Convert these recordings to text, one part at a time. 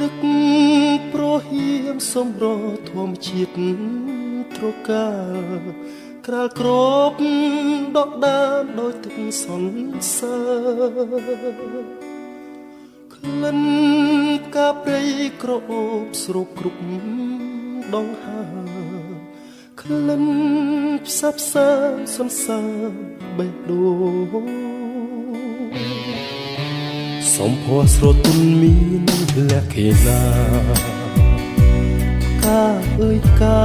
រឹកប្រហៀមសំរធម្មជាតិត្រកាក្រាលក្របដកដានដោយទឹកសន្សើរក្លិនផ្កាព្រៃក្រអូបស្រូបគ្រប់ដងហើក្លិនផ្សះផ្សាសន្សើរបេះដូងសំភ័រស្រទន់មានលក្ខណៈកាអើយកា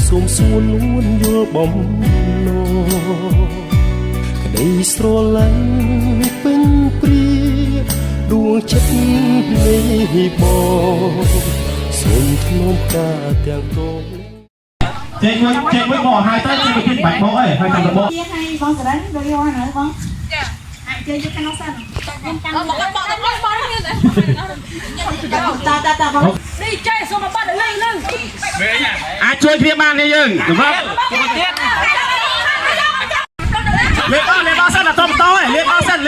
សូមសួរលួនយល់បំណងក្តីស្រឡាញ់ពេញព្រាដួងចិត្តនេះបងសូមធ្នមការទាំងតងចេញមួយមកហើយទៅចេញពីបាច់មកអីហើយតាមរបបជាឲ្យបងសរិនដូចយកហ្នឹងបងចាអាចជួយយកខាងនោះសិនបងចាំបងនេះតាបងនេះចេះសូមបាត់លេងនឹងអាចជួយគ្នាបានទេយើងបាទទៀតលេបអស់សិនអត់តបតលេបអស់សិន